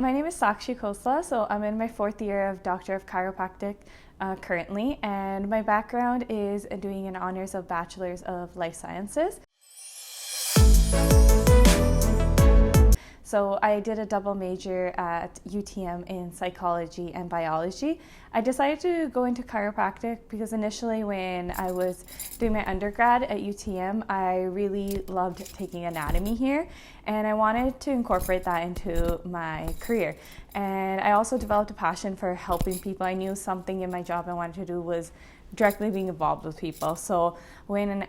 My name is Sakshi Khosla, so I'm in my fourth year of Doctor of Chiropractic currently, and my background is doing an honors of Bachelor's of Life Sciences. So I did a double major at UTM in psychology and biology. I decided to go into chiropractic because initially when I was doing my undergrad at UTM, I really loved taking anatomy here, and I wanted to incorporate that into my career. And I also developed a passion for helping people. I knew something in my job I wanted to do was directly being involved with people. So when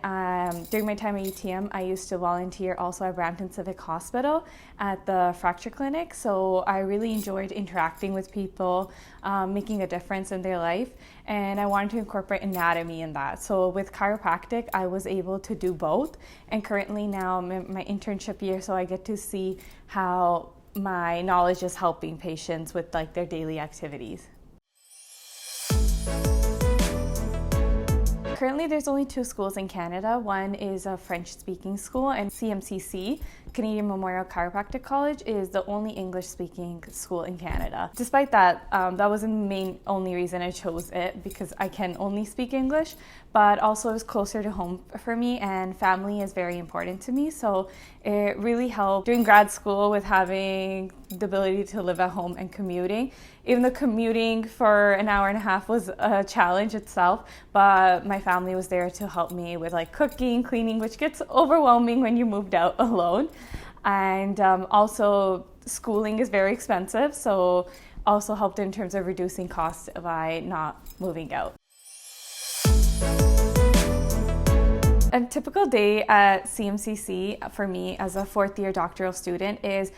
during my time at UTM, I used to volunteer also at Brampton Civic Hospital at the fracture clinic. So I really enjoyed interacting with people, making a difference in their life, and I wanted to incorporate anatomy in that. So with chiropractic, I was able to do both, and currently now I'm in my internship year, so I get to see how my knowledge is helping patients with like their daily activities. Currently, there's only two schools in Canada. One is a French-speaking school, and CMCC, Canadian Memorial Chiropractic College, is the only English-speaking school in Canada. Despite that, that wasn't the only reason I chose it, because I can only speak English, but also it was closer to home for me, and family is very important to me, so it really helped during grad school with having the ability to live at home and commuting. Even though commuting for an hour and a half was a challenge itself, but my family was there to help me with like cooking, cleaning, which gets overwhelming when you moved out alone. And also schooling is very expensive, so also helped in terms of reducing costs by not moving out. A typical day at CMCC for me as a fourth year doctoral student is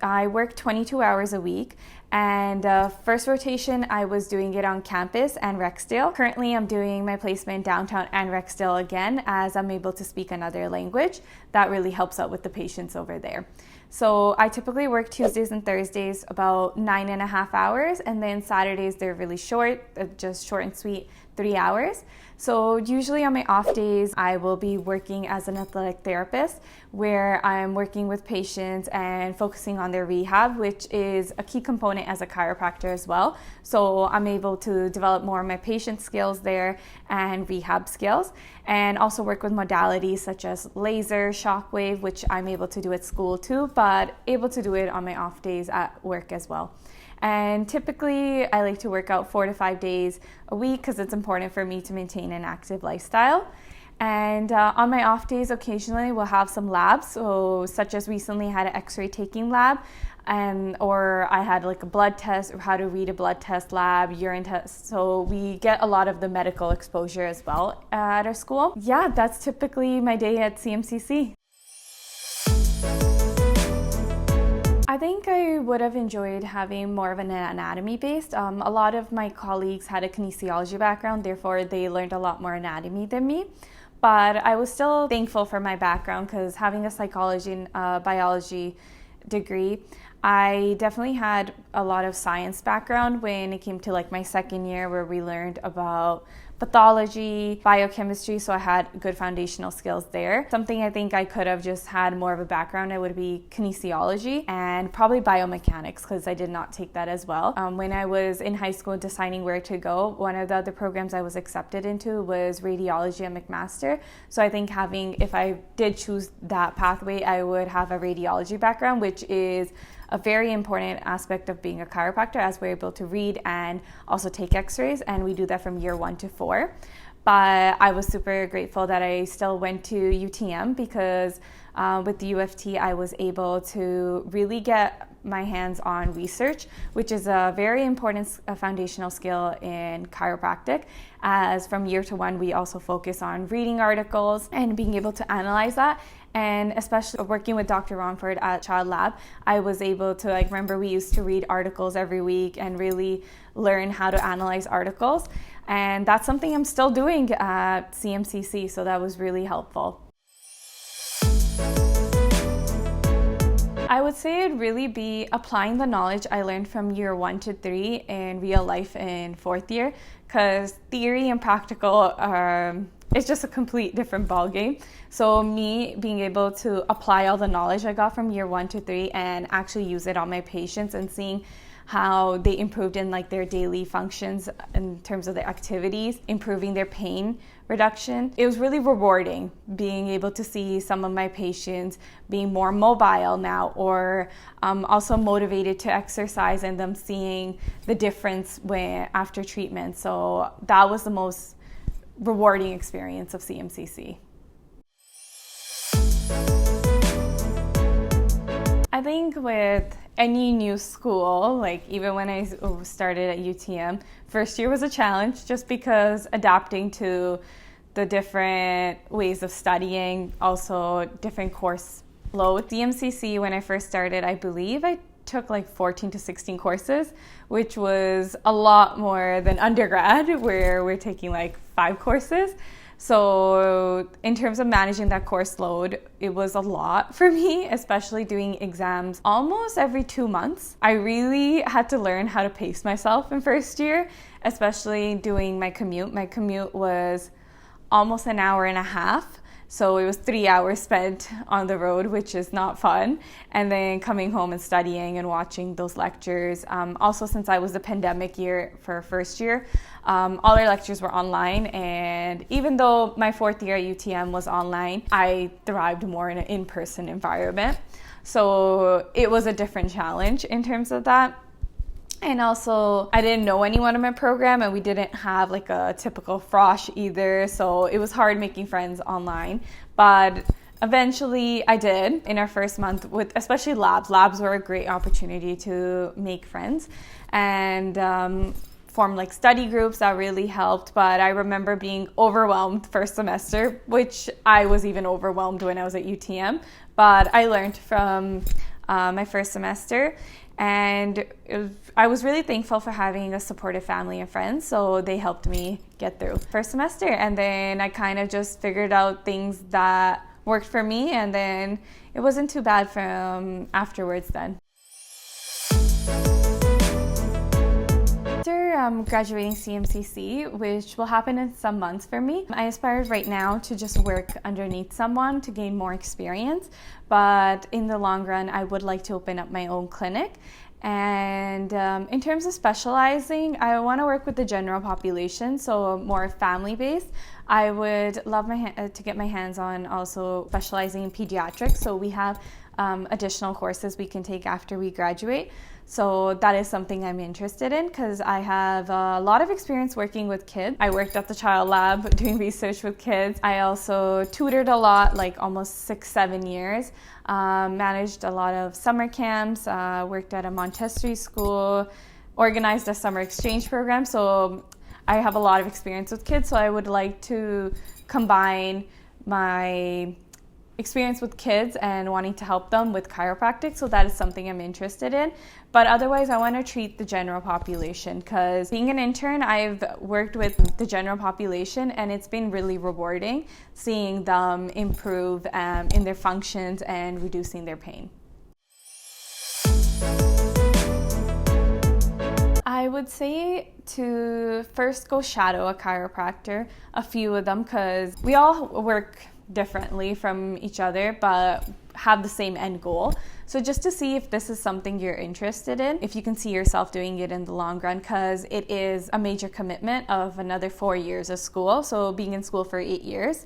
I work 22 hours a week, and first rotation I was doing it on campus and Rexdale. Currently I'm doing my placement downtown and Rexdale again, as I'm able to speak another language. That really helps out with the patients over there. So I typically work Tuesdays and Thursdays about 9.5 hours, and then Saturdays they're really short, just short and sweet, 3 hours. So usually on my off days, I will be working as an athletic therapist, where I'm working with patients and focusing on their rehab, which is a key component as a chiropractor as well. So I'm able to develop more of my patient skills there and rehab skills, and also work with modalities such as laser, shockwave, which I'm able to do at school too, but able to do it on my off days at work as well. And typically, I like to work out 4 to 5 days a week because it's important for me to maintain an active lifestyle. And on my off days, occasionally we'll have some labs, so such as recently I had an x-ray taking lab, or I had like a blood test, or how to read a blood test lab, urine test. So we get a lot of the medical exposure as well at our school. Yeah, that's typically my day at CMCC. I think I would have enjoyed having more of an anatomy based. A lot of my colleagues had a kinesiology background, therefore they learned a lot more anatomy than me. But I was still thankful for my background, because having a psychology and biology degree, I definitely had a lot of science background when it came to like my second year, where we learned about pathology, biochemistry, so I had good foundational skills there. Something I think I could have just had more of a background, it would be kinesiology and probably biomechanics, because I did not take that as well. When I was in high school deciding where to go, one of the other programs I was accepted into was radiology at McMaster. So I think if I did choose that pathway, I would have a radiology background, which is a very important aspect of being a chiropractor, as we're able to read and also take x-rays, and we do that from year 1 to 4. But I was super grateful that I still went to UTM, because with the UFT I was able to really get my hands on research, which is a very important foundational skill in chiropractic, as from year to 1 we also focus on reading articles and being able to analyze that. And especially working with Dr. Romford at Child Lab, I was able to, remember we used to read articles every week and really learn how to analyze articles. And that's something I'm still doing at CMCC, so that was really helpful. I would say it'd really be applying the knowledge I learned from year 1 to 3 in real life in fourth year, because theory and practical it's just a complete different ballgame. So me being able to apply all the knowledge I got from year 1 to 3 and actually use it on my patients and seeing how they improved in like their daily functions in terms of their activities, improving their pain reduction. It was really rewarding being able to see some of my patients being more mobile now, or also motivated to exercise, and them seeing the difference after treatment. So that was the most rewarding experience of CMCC. I think with any new school, like even when I started at UTM, first year was a challenge just because adapting to the different ways of studying, also different course load. CMCC, when I first started, I believe I took like 14 to 16 courses, which was a lot more than undergrad, where we're taking like 5 courses. So in terms of managing that course load, it was a lot for me, especially doing exams almost every 2 months. I really had to learn how to pace myself in first year, especially doing my commute. My commute was almost an hour and a half. So it was 3 hours spent on the road, which is not fun. And then coming home and studying and watching those lectures. Also, since I was the pandemic year for first year, all our lectures were online. And even though my 4th year at UTM was online, I thrived more in an in-person environment. So it was a different challenge in terms of that. And also, I didn't know anyone in my program, and we didn't have like a typical frosh either, so it was hard making friends online. But eventually I did in our first month, with especially labs. Labs were a great opportunity to make friends and form like study groups that really helped. But I remember being overwhelmed first semester, which I was even overwhelmed when I was at UTM. But I learned from my first semester. And I was really thankful for having a supportive family and friends, so they helped me get through first semester. And then I kind of just figured out things that worked for me, and then it wasn't too bad from afterwards then. After graduating CMCC, which will happen in some months for me, I aspire right now to just work underneath someone to gain more experience. But in the long run, I would like to open up my own clinic. And in terms of specializing, I want to work with the general population, so more family-based. I would love to get my hands on also specializing in pediatrics. So we have additional courses we can take after we graduate. So that is something I'm interested in because I have a lot of experience working with kids. I worked at the child lab doing research with kids. I also tutored a lot, like almost 6-7 years. Managed a lot of summer camps, worked at a Montessori school, organized a summer exchange program. So I have a lot of experience with kids, so I would like to combine my experience with kids and wanting to help them with chiropractic, so that is something I'm interested in. But otherwise, I want to treat the general population because being an intern, I've worked with the general population and it's been really rewarding seeing them improve in their functions and reducing their pain. I would say to first go shadow a chiropractor, a few of them, because we all work differently from each other but have the same end goal. So just to see if this is something you're interested in, if you can see yourself doing it in the long run, because it is a major commitment of another 4 years of school, so being in school for 8 years.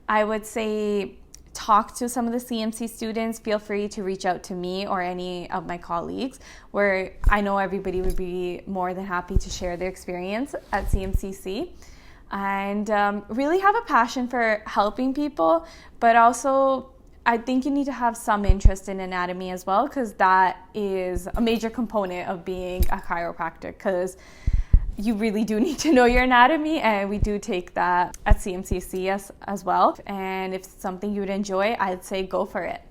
I would say talk to some of the CMC students. Feel free to reach out to me or any of my colleagues, where I know everybody would be more than happy to share their experience at CMCC. And really have a passion for helping people, but also I think you need to have some interest in anatomy as well, because that is a major component of being a chiropractor, because you really do need to know your anatomy, and we do take that at CMCC as well. And if it's something you would enjoy, I'd say go for it.